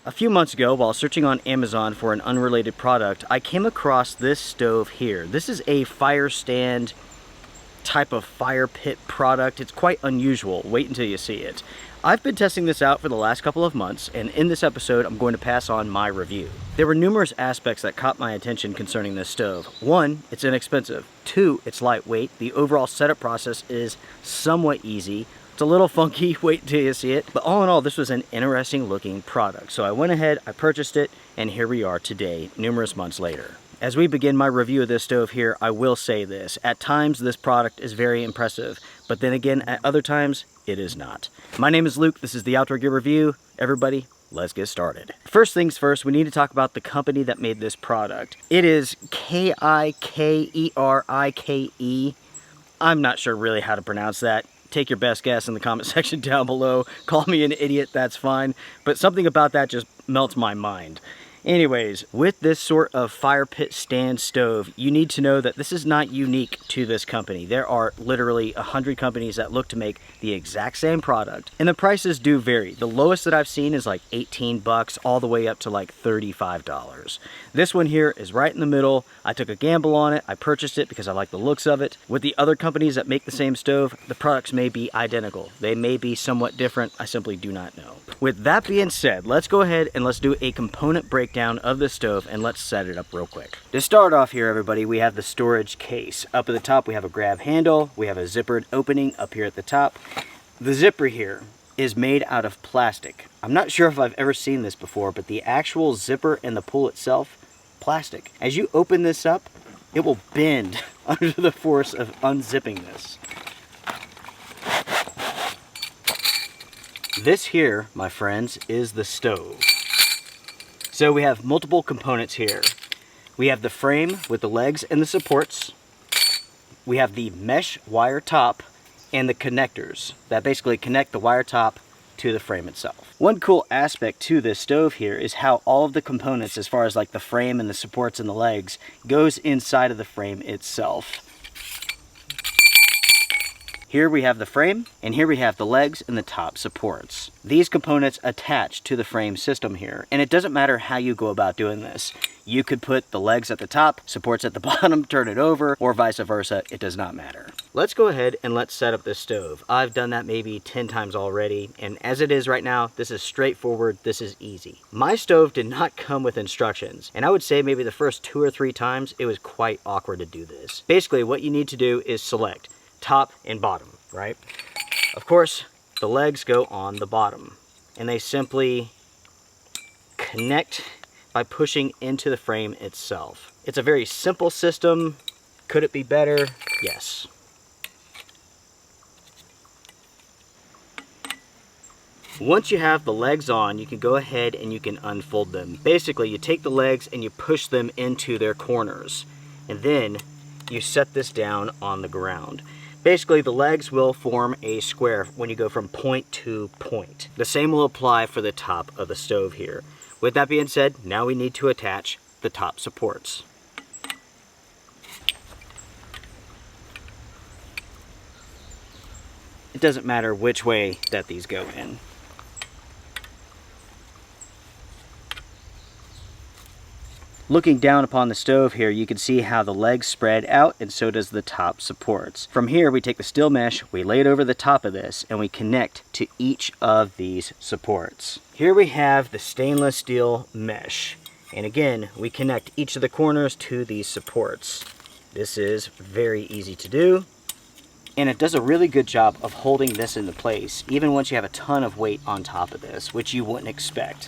A few months ago, while searching on Amazon for an unrelated product, I came across this stove here. This is a fire stand type of fire pit product. It's quite unusual. Wait until you see it. I've been testing this out for the last couple of months, and in this episode, I'm going to pass on my review. There were numerous aspects that caught my attention concerning this stove. One, it's inexpensive. Two, it's lightweight. The overall setup process is somewhat easy. It's a little funky, wait until you see it. But all in all, this was an interesting looking product. So I went ahead, I purchased it, and here we are today, numerous months later. As we begin my review of this stove here, I will say this. At times, this product is very impressive, but then again, at other times, it is not. My name is Luke, this is the Outdoor Gear Review. Everybody, let's get started. First things first, we need to talk about the company that made this product. It is Kikerike. I'm not sure really how to pronounce that. Take your best guess in the comment section down below. Call me an idiot, that's fine. But something about that just melts my mind. Anyways, with this sort of fire pit stand stove, you need to know that this is not unique to this company. There are literally 100 companies that look to make the exact same product, and the prices do vary. The lowest that I've seen is like 18 bucks all the way up to like $35. This one here is right in the middle. I took a gamble on it. I purchased it because I like the looks of it. With the other companies that make the same stove, the products may be identical. They may be somewhat different. I simply do not know. With that being said, let's go ahead and let's do a component breakdown of the stove, and let's set it up real quick. To start off here, everybody, we have the storage case. Up at the top, we have a grab handle. We have a zippered opening up here at the top. The zipper here is made out of plastic. I'm not sure if I've ever seen this before, but the actual zipper and the pull itself, plastic. As you open this up, it will bend under the force of unzipping this. This here, my friends, is the stove. So we have multiple components here. We have the frame with the legs and the supports. We have the mesh wire top and the connectors that basically connect the wire top to the frame itself. One cool aspect to this stove here is how all of the components, as far as like the frame and the supports and the legs, goes inside of the frame itself. Here we have the frame, and here we have the legs and the top supports. These components attach to the frame system here, and it doesn't matter how you go about doing this. You could put the legs at the top, supports at the bottom, turn it over, or vice versa. It does not matter. Let's go ahead and let's set up this stove. I've done that maybe 10 times already, and as it is right now, this is straightforward, this is easy. My stove did not come with instructions, and I would say maybe the first 2 or 3 times, it was quite awkward to do this. Basically, what you need to do is select top and bottom, right? Of course, the legs go on the bottom, and they simply connect by pushing into the frame itself. It's a very simple system. Could it be better? Yes. Once you have the legs on, you can go ahead and you can unfold them. Basically, you take the legs and you push them into their corners, and then you set this down on the ground. Basically, the legs will form a square when you go from point to point. The same will apply for the top of the stove here. With that being said, now we need to attach the top supports. It doesn't matter which way that these go in. Looking down upon the stove here, you can see how the legs spread out, and so does the top supports. From here, we take the steel mesh, we lay it over the top of this, and we connect to each of these supports. Here we have the stainless steel mesh. And again, we connect each of the corners to these supports. This is very easy to do, and it does a really good job of holding this into place, even once you have a ton of weight on top of this, which you wouldn't expect.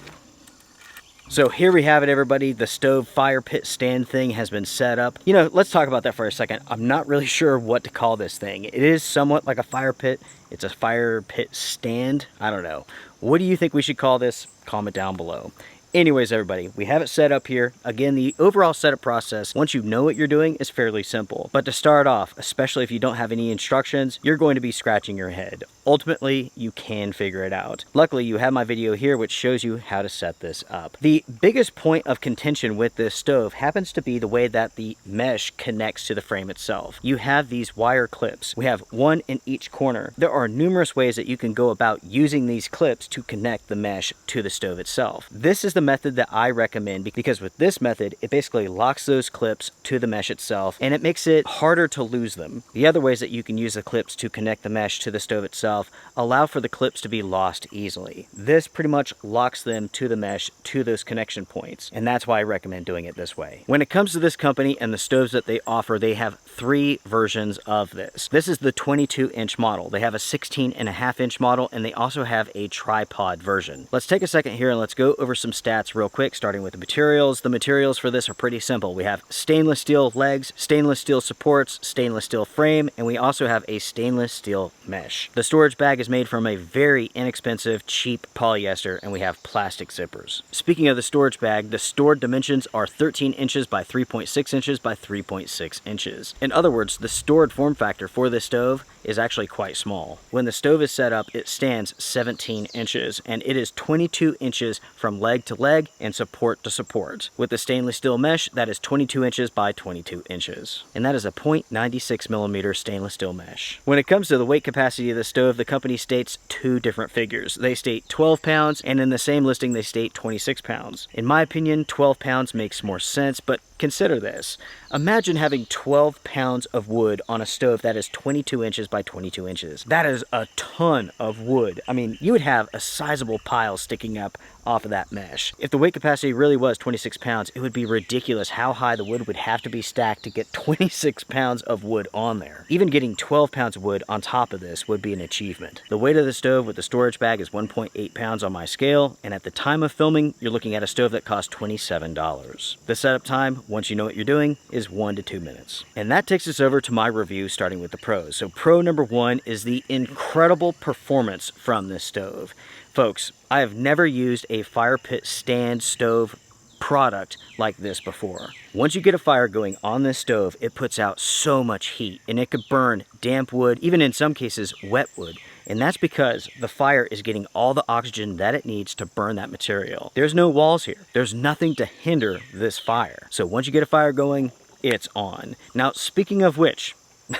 So here we have it, everybody. The stove fire pit stand thing has been set up. You know, let's talk about that for a second. I'm not really sure what to call this thing. It is somewhat like a fire pit. It's a fire pit stand. I don't know. What do you think we should call this? Comment down below. Anyways, everybody, we have it set up here. Again, the overall setup process, once you know what you're doing, is fairly simple. But to start off, especially if you don't have any instructions, you're going to be scratching your head. Ultimately, you can figure it out. Luckily, you have my video here which shows you how to set this up. The biggest point of contention with this stove happens to be the way that the mesh connects to the frame itself. You have these wire clips. We have one in each corner. There are numerous ways that you can go about using these clips to connect the mesh to the stove itself. This is the method that I recommend because with this method, it basically locks those clips to the mesh itself and it makes it harder to lose them. The other ways that you can use the clips to connect the mesh to the stove itself allow for the clips to be lost easily. This pretty much locks them to the mesh to those connection points, and that's why I recommend doing it this way. When it comes to this company and the stoves that they offer, they have 3 versions of this. This is the 22-inch model. They have a 16.5-inch model, and they also have a tripod version. Let's take a second here and let's go over some stats real quick, starting with the materials. The materials for this are pretty simple. We have stainless steel legs, stainless steel supports, stainless steel frame, and we also have a stainless steel mesh. The storage bag is made from a very inexpensive, cheap polyester, and we have plastic zippers. Speaking of the storage bag, the stored dimensions are 13 inches by 3.6 inches by 3.6 inches. In other words, the stored form factor for this stove is actually quite small. When the stove is set up, it stands 17 inches, and it is 22 inches from leg to leg and support to support. With the stainless steel mesh, that is 22 inches by 22 inches. And that is a 0.96 millimeter stainless steel mesh. When it comes to the weight capacity of the stove, the company states 2 different figures. They state 12 pounds, and in the same listing, they state 26 pounds. In my opinion, 12 pounds makes more sense, but consider this. Imagine having 12 pounds of wood on a stove that is 22 inches by 22 inches. That is a ton of wood. I mean, you would have a sizable pile sticking up off of that mesh. If the weight capacity really was 26 pounds, it would be ridiculous how high the wood would have to be stacked to get 26 pounds of wood on there. Even getting 12 pounds of wood on top of this would be an achievement. The weight of the stove with the storage bag is 1.8 pounds on my scale, and at the time of filming, you're looking at a stove that cost $27. The setup time, once you know what you're doing, is 1 to 2 minutes. And that takes us over to my review, starting with the pros. So pro number 1 is the incredible performance from this stove. Folks, I have never used a fire pit stand stove product like this before. Once you get a fire going on this stove, it puts out so much heat, and it could burn damp wood, even in some cases wet wood. And that's because the fire is getting all the oxygen that it needs to burn that material. There's no walls here. There's nothing to hinder this fire. So once you get a fire going, it's on. Now, speaking of which,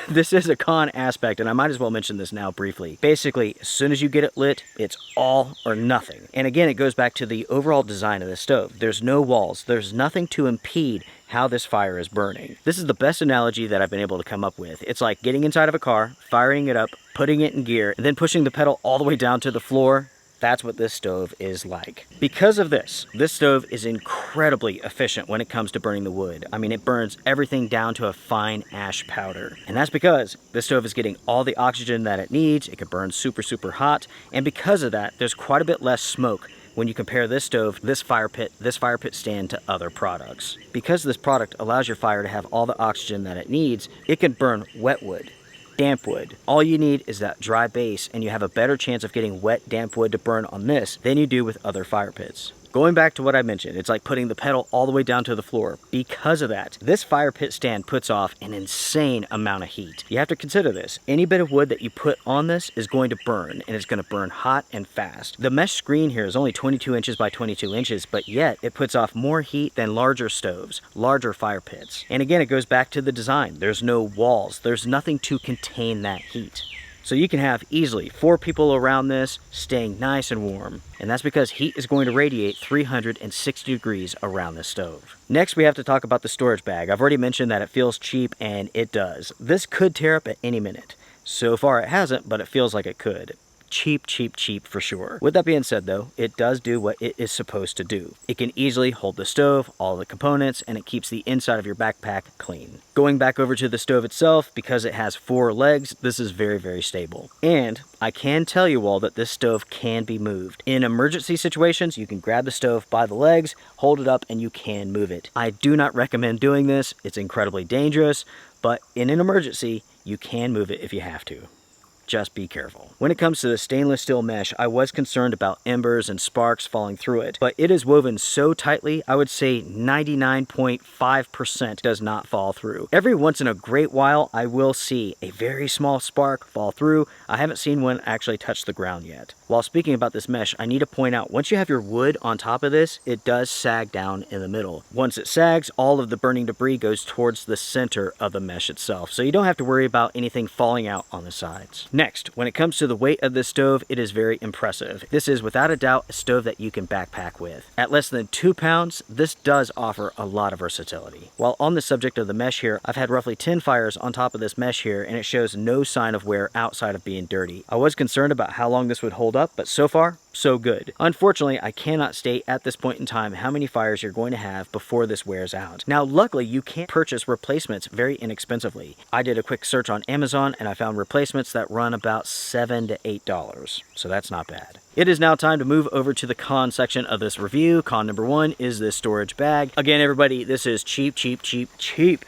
this is a con aspect, and I might as well mention this now briefly. Basically, as soon as you get it lit, it's all or nothing. And again, it goes back to the overall design of the stove. There's no walls. There's nothing to impede how this fire is burning. This is the best analogy that I've been able to come up with. It's like getting inside of a car, firing it up, putting it in gear, and then pushing the pedal all the way down to the floor. That's what this stove is like. Because of this stove is incredibly efficient when it comes to burning the wood. I mean, it burns everything down to a fine ash powder. And that's because this stove is getting all the oxygen that it needs. It can burn super, super hot. And because of that, there's quite a bit less smoke when you compare this stove, this fire pit stand to other products. Because this product allows your fire to have all the oxygen that it needs, it can burn wet wood, damp wood. All you need is that dry base, and you have a better chance of getting wet, damp wood to burn on this than you do with other fire pits. Going back to what I mentioned, it's like putting the pedal all the way down to the floor. Because of that, this fire pit stand puts off an insane amount of heat. You have to consider this. Any bit of wood that you put on this is going to burn, and it's going to burn hot and fast. The mesh screen here is only 22 inches by 22 inches, but yet it puts off more heat than larger stoves, larger fire pits. And again, it goes back to the design. There's no walls. There's nothing to contain that heat. So you can have easily 4 people around this staying nice and warm. And that's because heat is going to radiate 360 degrees around this stove. Next, we have to talk about the storage bag. I've already mentioned that it feels cheap, and it does. This could tear up at any minute. So far it hasn't, but it feels like it could. Cheap, cheap, cheap for sure. With that being said though, it does do what it is supposed to do. It can easily hold the stove, all the components, and it keeps the inside of your backpack clean. Going back over to the stove itself, because it has 4 legs, this is very, very stable. And I can tell you all that this stove can be moved. In emergency situations, you can grab the stove by the legs, hold it up, and you can move it. I do not recommend doing this. It's incredibly dangerous, but in an emergency, you can move it if you have to. just be careful. When it comes to the stainless steel mesh, I was concerned about embers and sparks falling through it, but it is woven so tightly, I would say 99.5% does not fall through. Every once in a great while, I will see a very small spark fall through. I haven't seen one actually touch the ground yet. While speaking about this mesh, I need to point out, once you have your wood on top of this, it does sag down in the middle. Once it sags, all of the burning debris goes towards the center of the mesh itself, so you don't have to worry about anything falling out on the sides. Next, when it comes to the weight of this stove, it is very impressive. This is without a doubt a stove that you can backpack with. At less than 2 pounds, this does offer a lot of versatility. While on the subject of the mesh here, I've had roughly 10 fires on top of this mesh here, and it shows no sign of wear outside of being dirty. I was concerned about how long this would hold up, but so far, so good. Unfortunately, I cannot state at this point in time how many fires you're going to have before this wears out. Now, luckily, you can purchase replacements very inexpensively. I did a quick search on Amazon and I found replacements that run about $7 to $8, so that's not bad. It is now time to move over to the con section of this review. Con number 1 is this storage bag. Again, everybody, this is cheap, cheap, cheap, cheap.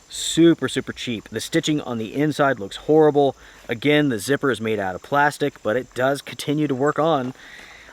Super, super cheap. The stitching on the inside looks horrible. Again, the zipper is made out of plastic, but it does continue to work on.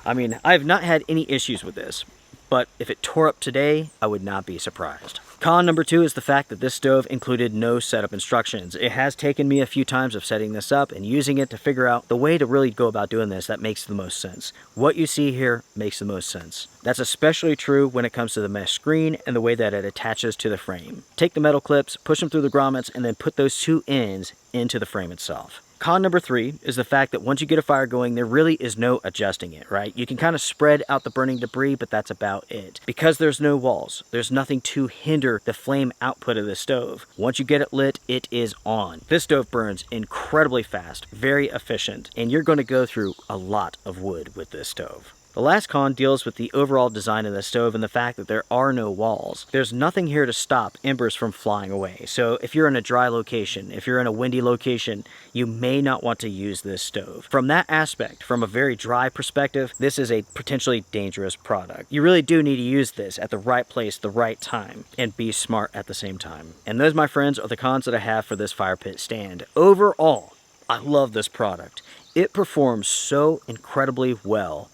I mean, I've not had any issues with this, but if it tore up today, I would not be surprised. Con number 2 is the fact that this stove included no setup instructions. It has taken me a few times of setting this up and using it to figure out the way to really go about doing this that makes the most sense. What you see here makes the most sense. That's especially true when it comes to the mesh screen and the way that it attaches to the frame. Take the metal clips, push them through the grommets, and then put those 2 ends into the frame itself. Con number 3 is the fact that once you get a fire going, there really is no adjusting it, right? You can kind of spread out the burning debris, but that's about it. Because there's no walls, there's nothing to hinder the flame output of the stove. Once you get it lit, it is on. This stove burns incredibly fast, very efficient, and you're going to go through a lot of wood with this stove. The last con deals with the overall design of the stove and the fact that there are no walls. There's nothing here to stop embers from flying away. So if you're in a dry location, if you're in a windy location, you may not want to use this stove. From that aspect, from a very dry perspective, this is a potentially dangerous product. You really do need to use this at the right place, the right time, and be smart at the same time. And those, my friends, are the cons that I have for this fire pit stand. Overall, I love this product. It performs so incredibly well.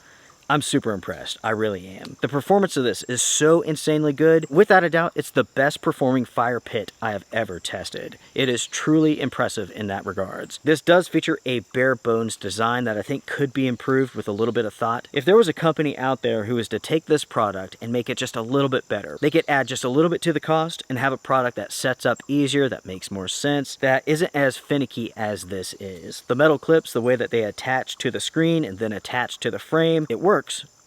I'm super impressed. I really am. The performance of this is so insanely good. Without a doubt, it's the best performing fire pit I have ever tested. It is truly impressive in that regards. This does feature a bare bones design that I think could be improved with a little bit of thought. If there was a company out there who was to take this product and make it just a little bit better, they could add just a little bit to the cost and have a product that sets up easier, that makes more sense, that isn't as finicky as this is. The metal clips, the way that they attach to the screen and then attach to the frame, it works.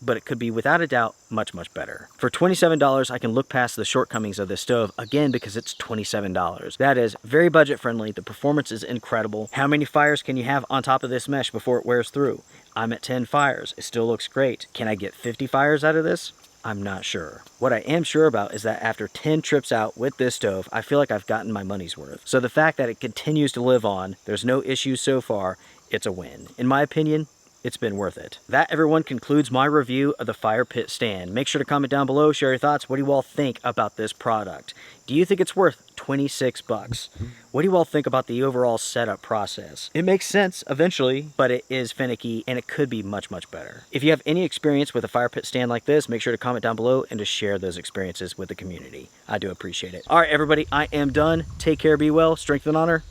But it could be without a doubt much, much better. For $27, I can look past the shortcomings of this stove, again because it's $27. That is very budget friendly. The performance is incredible. How many fires can you have on top of this mesh before it wears through? I'm at 10 fires. It still looks great. Can I get 50 fires out of this? I'm not sure. What I am sure about is that after 10 trips out with this stove, I feel like I've gotten my money's worth. So the fact that it continues to live on, there's no issues so far, it's a win. In my opinion, it's been worth it. That, everyone, concludes my review of the fire pit stand. Make sure to comment down below, share your thoughts. What do you all think about this product? Do you think it's worth 26 bucks? What do you all think about the overall setup process? It makes sense eventually, but it is finicky and it could be much, much better. If you have any experience with a fire pit stand like this, make sure to comment down below and to share those experiences with the community. I do appreciate it. All right, everybody, I am done. Take care, be well, strength and honor.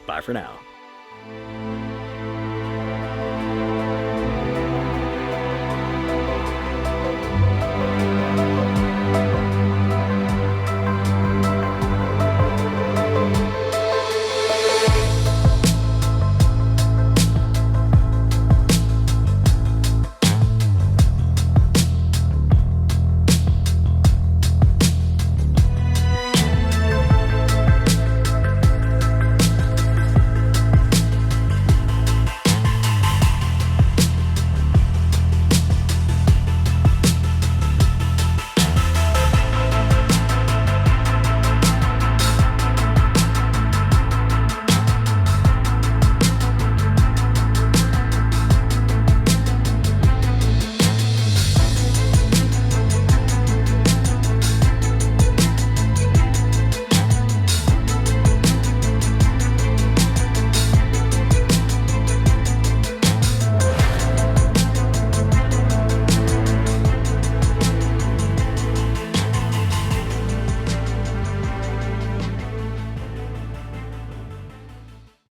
Bye for now.